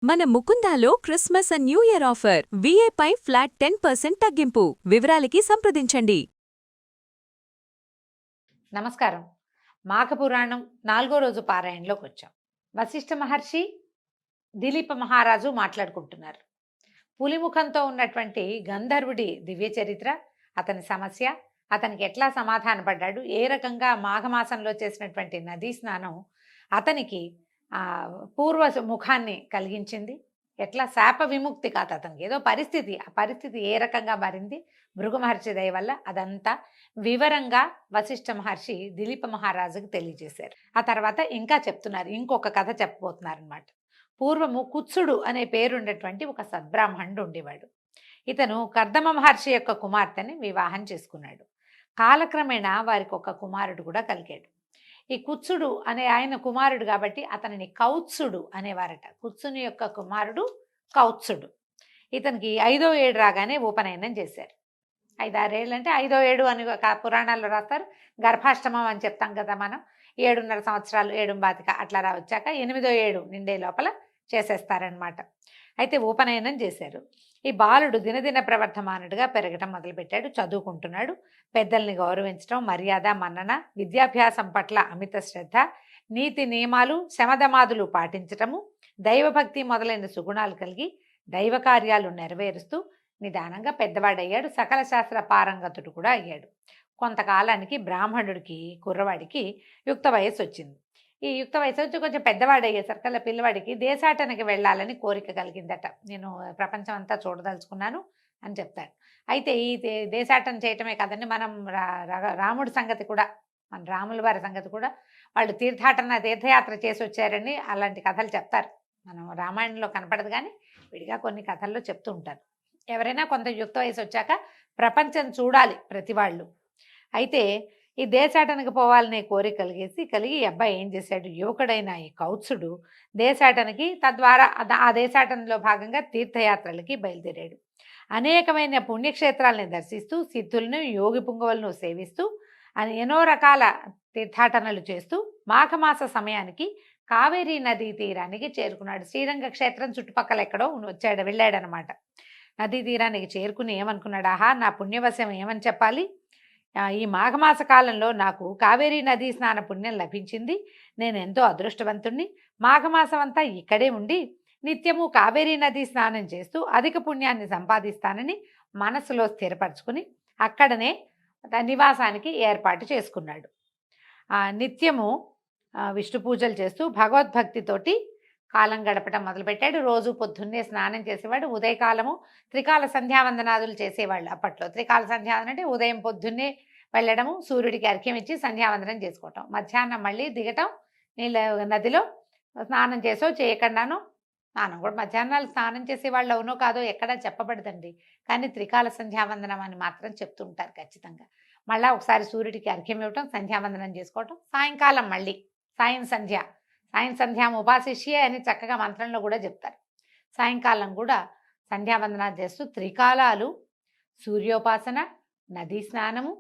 మన ముకుందాలో Christmas and New Year offer విఏపై ఫ్లాట్ 10% తగ్గింపు. వివరాలకి సంప్రదించండి. నమస్కారం. మాఘపురాణం 4వ రోజు పారాయణలోకి వచ్చాం. వశిష్ఠ మహర్షి, దిలీప మహారాజు మాట్లాడుకుంటున్నారు. పులిముఖంతో ఉన్నటువంటి గంధర్వుడి దివ్య చరిత్ర, అతని సమస్య, అతనికి ఎట్లా సమాధానపడ్డాడు, ఏ రకంగా మాఘమాసంలో చేసినటువంటి నదీ స్నానం అతనికి పూర్వ ముఖాన్ని కలిగించింది, ఎట్లా శాప విముక్తి కాదు అతనికి ఏదో పరిస్థితి, ఆ పరిస్థితి ఏ రకంగా మారింది భృగు మహర్షి దయ వల్ల, అదంతా వివరంగా వశిష్ఠ మహర్షి దిలీప మహారాజుకు తెలియజేశారు. ఆ తర్వాత ఇంకా చెప్తున్నారు, ఇంకొక కథ చెప్పబోతున్నారు అనమాట. పూర్వము కుత్సుడు అనే పేరుండేటువంటి ఒక సద్బ్రాహ్మణుడు ఉండేవాడు. ఇతను కర్దమ మహర్షి యొక్క కుమార్తెని వివాహం చేసుకున్నాడు. కాలక్రమేణా వారికి ఒక కుమారుడు కూడా కలిగాడు. ఈ కుత్సుడు అనే ఆయన కుమారుడు కాబట్టి అతనిని కౌత్సుడు అనేవారట. కుత్సుని యొక్క కుమారుడు కౌత్సుడు. ఇతనికి 5వ ఏడు రాగానే ఉపనయనం చేశారు. 5-6 ఏళ్ళు అంటే 5వ ఏడు అని పురాణాల్లో రాస్తారు. గర్భాష్టమం అని చెప్తాం కదా మనం. 7.5 సంవత్సరాలు, 7 అట్లా వచ్చాక 8వ ఏడు నిండే లోపల చేసేస్తారనమాట. అయితే ఉపనయనం చేశారు. ఈ బాలుడు దినదిన ప్రవర్ధమానుడిగా పెరగటం మొదలుపెట్టాడు. చదువుకుంటున్నాడు. పెద్దల్ని గౌరవించడం, మర్యాద, మన్నన, విద్యాభ్యాసం పట్ల అమిత శ్రద్ధ, నీతి నియమాలు, శమధమాదులు పాటించటము, దైవభక్తి మొదలైన సుగుణాలు కలిగి దైవ కార్యాలు నెరవేరుస్తూ నిదానంగా పెద్దవాడయ్యాడు. సకల శాస్త్ర పారంగతుడు కూడా అయ్యాడు. కొంతకాలానికి బ్రాహ్మణుడికి, కుర్రవాడికి యుక్త వయస్సు వచ్చింది. ఈ యుక్త వయసు వచ్చి కొంచెం పెద్దవాడయ్యేసరికల్లా పిల్లవాడికి దేశాటనకి వెళ్ళాలని కోరిక కలిగిందట. నేను ప్రపంచం అంతా చూడదలుచుకున్నాను అని చెప్తాడు. అయితే ఈ దేశాటన చేయటమే కాదండి, మనం రాముడి సంగతి కూడా, మన రాముల వారి సంగతి కూడా, వాళ్ళు తీర్థయాత్ర చేసి వచ్చారని అలాంటి కథలు చెప్తారు. మనం రామాయణంలో కనపడదు కానీ విడిగా కొన్ని కథల్లో చెప్తూ ఉంటారు. ఎవరైనా కొంత యుక్త వయసు వచ్చాక ప్రపంచం చూడాలి ప్రతి వాళ్ళు. అయితే ఈ దేశాటనకు పోవాలనే కోరిక కలిగి ఈ అబ్బాయి ఏం చేశాడు, యువకుడైన ఈ కౌత్సుడు దేశాటనకి, తద్వారా ఆ దేశాటనలో భాగంగా తీర్థయాత్రలకి బయలుదేరాడు. అనేకమైన పుణ్యక్షేత్రాలని దర్శిస్తూ, సిద్ధులను, యోగి పుంగవులను సేవిస్తూ, ఎన్నో రకాల తీర్థాటనలు చేస్తూ మాఘమాస సమయానికి కావేరీ నదీ తీరానికి చేరుకున్నాడు. శ్రీరంగ క్షేత్రం చుట్టుపక్కల ఎక్కడో వెళ్ళాడనమాట. నదీ తీరానికి చేరుకుని ఏమనుకున్నాడు, ఆహా నా పుణ్యవశం ఏమని చెప్పాలి, ఈ మాఘమాస కాలంలో నాకు కావేరీ నదీ స్నాన పుణ్యం లభించింది. నేను ఎంతో అదృష్టవంతుణ్ణి. మాఘమాసం అంతా ఇక్కడే ఉండి నిత్యము కావేరీ నదీ స్నానం చేస్తూ అధిక పుణ్యాన్ని సంపాదిస్తానని మనసులో స్థిరపరచుకుని అక్కడనే నివాసానికి ఏర్పాటు చేసుకున్నాడు. నిత్యము విష్ణు పూజలు చేస్తూ భగవద్భక్తితోటి కాలం గడపటం మొదలుపెట్టాడు. రోజు పొద్దున్నే స్నానం చేసేవాడు. ఉదయకాలము త్రికాల సంధ్యావందనాదులు చేసేవాళ్ళు. అప్పట్లో త్రికాల సంధ్యావందనం అంటే ఉదయం పొద్దున్నే వెళ్ళడము, సూర్యుడికి అర్ఘ్యం ఇచ్చి సంధ్యావందనం చేసుకోవటం, మధ్యాహ్నం మళ్ళీ దిగటం, నదిలో స్నానం చేసో చేయకుండానో, స్నానం కూడా మధ్యాహ్నాలు స్నానం చేసేవాళ్ళు అవునో కాదో ఎక్కడా చెప్పబడదండి, కానీ త్రికాల సంధ్యావందనం అని మాత్రం చెప్తుంటారు ఖచ్చితంగా. మళ్ళీ ఒకసారి సూర్యుడికి అర్ఘ్యం ఇవ్వటం, సంధ్యావందనం చేసుకోవటం, సాయంకాలం మళ్ళీ సాయం సంధ్యాం ఉపాశిష్యే అని చక్కగా మంత్రంలో కూడా చెప్తారు. సాయంకాలం కూడా సంధ్యావందనాలు చేస్తూ త్రికాలాలు సూర్యోపాసన, నదీ స్నానము,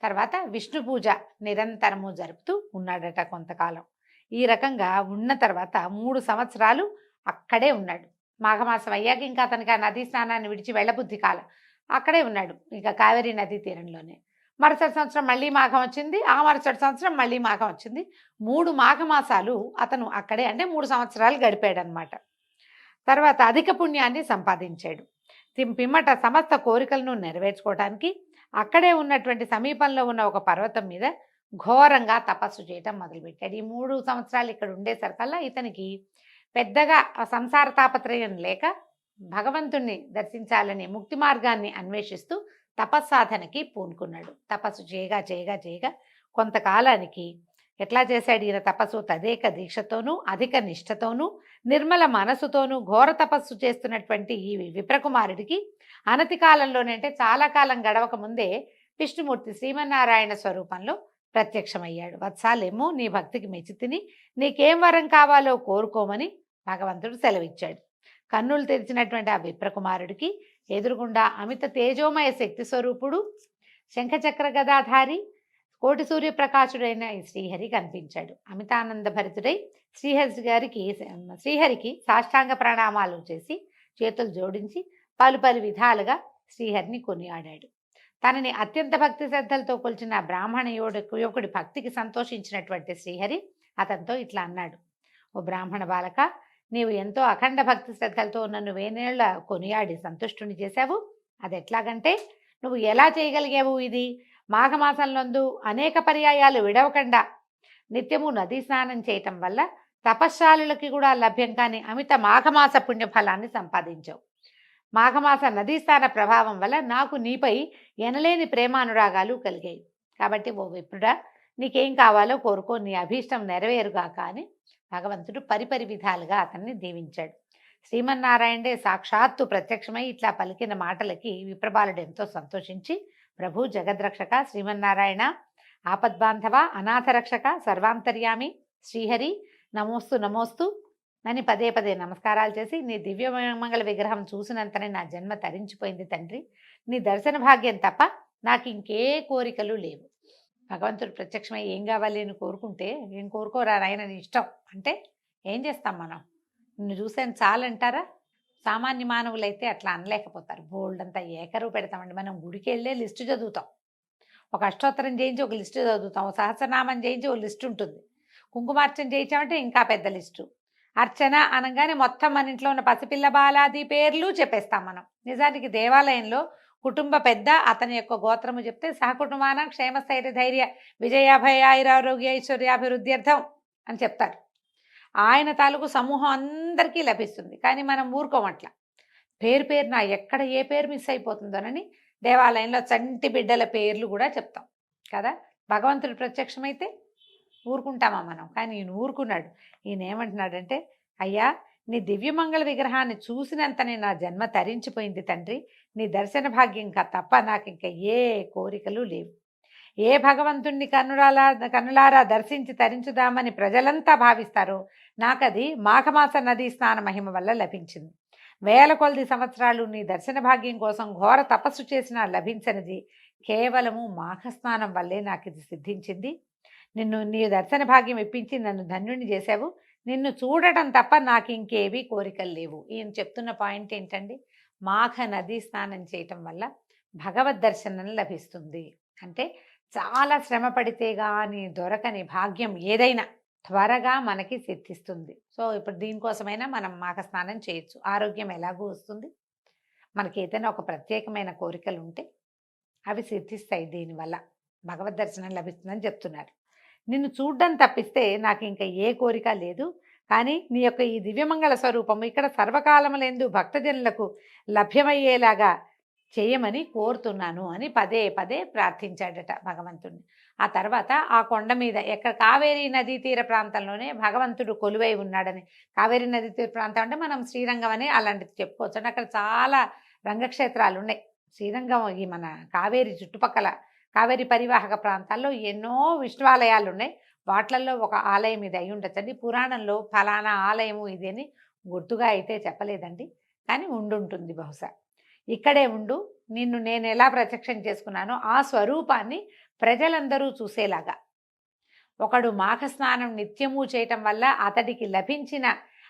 తర్వాత విష్ణు పూజ నిరంతరము జరుపుతూ ఉన్నాడట కొంతకాలం. ఈ రకంగా ఉన్న తర్వాత 3 సంవత్సరాలు అక్కడే ఉన్నాడు. మాఘమాసం అయ్యాక ఇంకా అతనికి ఆ నదీ స్నానాన్ని విడిచి వెళ్ళబుద్ధి కాలం, అక్కడే ఉన్నాడు ఇక కావేరీ నదీ తీరంలోనే. మరుసటి సంవత్సరం మళ్ళీ మాఘం వచ్చింది, ఆ మరుసటి సంవత్సరం మళ్ళీ మాఘం వచ్చింది. 3 మాఘమాసాలు అతను అక్కడే, అంటే 3 సంవత్సరాలు గడిపాడనమాట. తర్వాత అధిక పుణ్యాన్ని సంపాదించాడు. పిమ్మట సమస్త కోరికలను నెరవేర్చుకోవడానికి అక్కడే ఉన్నటువంటి సమీపంలో ఉన్న ఒక పర్వతం మీద ఘోరంగా తపస్సు చేయటం మొదలుపెట్టాడు. ఈ 3 సంవత్సరాలు ఇక్కడ ఉండేసరికల్లా ఇతనికి పెద్దగా సంసార తాపత్రయం లేక భగవంతుణ్ణి దర్శించాలని ముక్తి మార్గాన్ని అన్వేషిస్తూ తపస్సాధనకి పూనుకున్నాడు. తపస్సు చేయగా కొంతకాలానికి ఎట్లా చేశాడు ఈయన తపస్సు, తదేక దీక్షతోనూ అధిక నిష్ఠతోనూ నిర్మల మనసుతోనూ ఘోర తపస్సు చేస్తున్నటువంటి ఈ విప్రకుమారుడికి అనతి కాలంలోనే, అంటే చాలా కాలం గడవక ముందే విష్ణుమూర్తి శ్రీమన్నారాయణ స్వరూపంలో ప్రత్యక్షమయ్యాడు. వత్సాలేమో నీ భక్తికి మెచ్చితిని, నీకేం వరం కావాలో కోరుకోమని భగవంతుడు సెలవిచ్చాడు. కన్నులు తెరిచినటువంటి ఆ విప్రకుమారుడికి ఎదురుగుండా అమిత తేజోమయ శక్తి స్వరూపుడు, శంఖచక్ర గదాధారి, కోటి సూర్యప్రకాశుడైన ఈ శ్రీహరి కనిపించాడు. అమితానంద భరితుడై శ్రీహరికి సాష్టాంగ ప్రణామాలు చేసి చేతులు జోడించి పలు పలు విధాలుగా శ్రీహరిని కొనియాడాడు. తనని అత్యంత భక్తి శ్రద్ధలతో కొలిచిన బ్రాహ్మణ యువకుడి భక్తికి సంతోషించినటువంటి శ్రీహరి అతనితో ఇట్లా అన్నాడు: ఓ బ్రాహ్మణ బాలక, నీవు ఎంతో అఖండ భక్తి శ్రద్ధలతో నన్ను వేనేళ్ల కొనియాడి సంతుష్టుని చేశావు. అది ఎట్లాగంటే, నువ్వు ఎలా చేయగలిగావు? ఇది మాఘమాసంలోందు అనేక పర్యాయాలు విడవకుండా నిత్యము నదీ స్నానం చేయటం వల్ల తపశ్శాలులకి కూడా లభ్యం కాని అమిత మాఘమాస పుణ్యఫలాన్ని సంపాదించావు. మాఘమాస నదీ స్నాన ప్రభావం వల్ల నాకు నీపై ఎనలేని ప్రేమానురాగాలు కలిగాయి. కాబట్టి ఓ విప్రుడా, నీకేం కావాలో కోరుకో, నీ అభీష్టం నెరవేరుగాక అని భగవంతుడు పరిపరి విధాలుగా అతన్ని దీవించాడు. శ్రీమన్నారాయణే సాక్షాత్తు ప్రత్యక్షమై ఇట్లా పలికిన మాటలకి విప్రబాలుడు ఎంతో సంతోషించి, ప్రభు జగద్రక్షక శ్రీమన్నారాయణ, ఆపద్బాంధవ, అనాథరక్షక, సర్వాంతర్యామి శ్రీహరి, నమోస్తు నమోస్తు అని పదే పదే నమస్కారాలు చేసి, నీ దివ్యమంగళ విగ్రహం చూసినంతనే నా జన్మ తరించిపోయింది తండ్రి. నీ దర్శన భాగ్యం తప్ప నాకు ఇంకే కోరికలు లేవు. భగవంతుడు ప్రత్యక్షమై ఏం కావాలి అని కోరుకుంటే, ఏం కోరుకోరా నాయన నీ ఇష్టం అంటే ఏం చేస్తాం మనం? నిన్ను చూసాను చాలంటారా? సామాన్య మానవులైతే అట్లా అనలేకపోతారు. బోల్డ్ అంతా ఏకరువు పెడతామండి. మనం గుడికి వెళ్ళే లిస్టు చదువుతాం, ఒక అష్టోత్తరం చేయించి ఒక లిస్టు చదువుతాం, ఒక సహస్రనామం చేయించి ఒక లిస్టు ఉంటుంది, కుంకుమార్చన చేయించామంటే ఇంకా పెద్ద లిస్టు, అర్చన అనగానే మొత్తం మన ఇంట్లో ఉన్న పసిపిల్ల బాలాది పేర్లు చెప్పేస్తాం మనం. నిజానికి దేవాలయంలో కుటుంబ పెద్ద అతని యొక్క గోత్రము చెప్తే సహకుటుంబాన క్షేమస్థైర్య ధైర్య విజయాభయ ఆయురారోగ్య ఐశ్వర్యాభివృద్ధ్యర్థం అని చెప్తారు. ఆయన తాలూకు సమూహం అందరికీ లభిస్తుంది. కానీ మనం ఊరుకోమట్ల పేరు పేరున ఎక్కడ ఏ పేరు మిస్ అయిపోతుందోనని దేవాలయంలో చంటి బిడ్డల పేర్లు కూడా చెప్తాం కదా. భగవంతుడు ప్రత్యక్షమైతే ఊరుకుంటామా మనం? కానీ ఈయన ఊరుకున్నాడు. ఈయన ఏమంటున్నాడంటే, అయ్యా, నీ దివ్యమంగళ విగ్రహాన్ని చూసినంతనే నా జన్మ తరించిపోయింది తండ్రి. నీ దర్శన భాగ్యం తప్ప నాకు ఇంకా ఏ కోరికలు లేవు. ఏ భగవంతుణ్ణి కన్నులారా దర్శించి తరించుదామని ప్రజలంతా భావిస్తారో నాకది మాఘమాస నదీ స్నాన మహిమ వల్ల లభించింది. వేల కొలది సంవత్సరాలు నీ దర్శన భాగ్యం కోసం ఘోర తపస్సు చేసినా లభించనిది కేవలము మాఘస్నానం వల్లే నాకు ఇది సిద్ధించింది. నీ దర్శన భాగ్యం ఇప్పించి నన్ను ధన్యుని చేశావు. నిన్ను చూడటం తప్ప నాకు ఇంకేవీ కోరికలు లేవు. ఈయన చెప్తున్న పాయింట్ ఏంటండి? మాఘ నదీ స్నానం చేయటం వల్ల భగవద్ దర్శనం లభిస్తుంది. అంటే చాలా శ్రమ పడితే కానీ దొరకని భాగ్యం ఏదైనా త్వరగా మనకి సిద్ధిస్తుంది. సో ఇప్పుడు దీనికోసమైనా మనం మాఘ స్నానం చేయొచ్చు. ఆరోగ్యం ఎలాగూ వస్తుంది. మనకి ఏదైనా ఒక ప్రత్యేకమైన కోరికలు ఉంటే అవి సిద్ధిస్తాయి. దీనివల్ల భగవద్ దర్శనం లభిస్తుందని చెప్తున్నారు. నిన్ను చూడ్డం తప్పిస్తే నాకు ఇంకా ఏ కోరిక లేదు. కానీ నీ యొక్క ఈ దివ్యమంగళ స్వరూపము ఇక్కడ సర్వకాలములందు భక్తజనులకు లభ్యమయ్యేలాగా చేయమని కోరుతున్నాను అని పదే పదే ప్రార్థించాడట భగవంతుడిని. ఆ తర్వాత ఆ కొండ మీద ఎక్కడ కావేరీ నదీ తీర ప్రాంతంలోనే భగవంతుడు కొలువై ఉన్నాడని. కావేరీ నదీ తీర ప్రాంతం అంటే మనం శ్రీరంగం అని అలాంటిది చెప్పుకోవచ్చు అండి. అక్కడ చాలా రంగక్షేత్రాలు ఉన్నాయి. శ్రీరంగం ఈ మన కావేరీ చుట్టుపక్కల కావేరీ పరివాహక ప్రాంతాల్లో ఎన్నో విష్ణువాలయాలు ఉన్నాయి. వాట్లల్లో ఒక ఆలయం ఇది అయి ఉండొచ్చండి. పురాణంలో ఫలానా ఆలయము ఇది అని గుర్తుగా అయితే చెప్పలేదండి, కానీ ఉండుంటుంది బహుశా. ఇక్కడే ఉండు, నిన్ను నేను ఎలా ప్రత్యక్షం చేసుకున్నానో ఆ స్వరూపాన్ని ప్రజలందరూ చూసేలాగా. ఒకడు మాఘస్నానం నిత్యము చేయటం వల్ల అతడికి లభించిన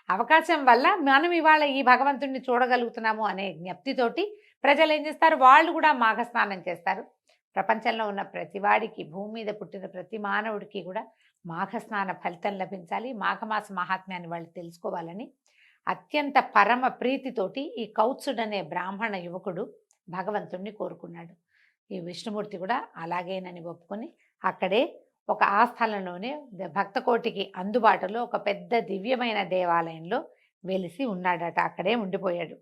అవకాశం వల్ల మనం ఇవాళ ఈ భగవంతుడిని చూడగలుగుతున్నాము అనే జ్ఞప్తితోటి ప్రజలు ఏం చేస్తారు? వాళ్ళు కూడా మాఘస్నానం చేస్తారు. ప్రపంచంలో ఉన్న ప్రతివాడికి, భూమి మీద పుట్టిన ప్రతి మానవుడికి కూడా మాఘస్నాన ఫలితం లభించాలి. మాఘమాస మహాత్మ్యాన్ని వాళ్ళు తెలుసుకోవాలని అత్యంత పరమ ప్రీతితోటి ఈ కౌత్సుడనే బ్రాహ్మణ యువకుడు భగవంతుణ్ణి కోరుకున్నాడు. ఈ విష్ణుమూర్తి కూడా అలాగేనని ఒప్పుకొని అక్కడే ఒక ఆ స్థలంలోనే భక్తకోటికి అందుబాటులో ఒక పెద్ద దివ్యమైన దేవాలయంలో వెలిసి ఉన్నాడట. అక్కడే ఉండిపోయాడు.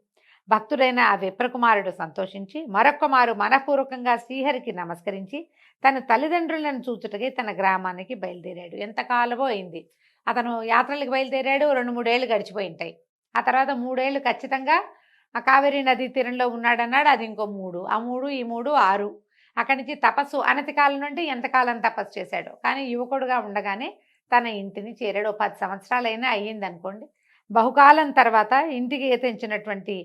భక్తుడైన ఆ విప్రకుమారుడు సంతోషించి మరొక్క మారు మనపూర్వకంగా శ్రీహరికి నమస్కరించి తన తల్లిదండ్రులను చూచుటకై తన గ్రామానికి బయలుదేరాడు. ఎంతకాలమో అయింది అతను యాత్రలకు బయలుదేరాడు. 2-3 ఏళ్ళు గడిచిపోయి ఉంటాయి. ఆ తర్వాత 3 ఏళ్ళు ఖచ్చితంగా ఆ కావేరీ నదీ తీరంలో ఉన్నాడన్నాడు. అది ఇంకో 3, ఆ 3 ఈ 3 6. అక్కడి నుంచి తపస్సు అనతి కాలం నుండి ఎంతకాలం తపస్సు చేశాడు. కానీ యువకుడుగా ఉండగానే తన ఇంటిని చేరాడు. 10 సంవత్సరాలైనా అయ్యింది అనుకోండి. బహుకాలం తర్వాత ఇంటికి తెంచినటువంటి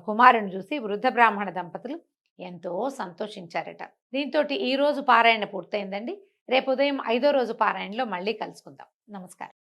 కుమారుని చూసి వృద్ధ బ్రాహ్మణ దంపతులు ఎంతో సంతోషించారట. దీంతో ఈరోజు పారాయణ పూర్తయిందండి. రేపు ఉదయం 5వ రోజు పారాయణలో మళ్ళీ కలుసుకుందాం. నమస్కారం.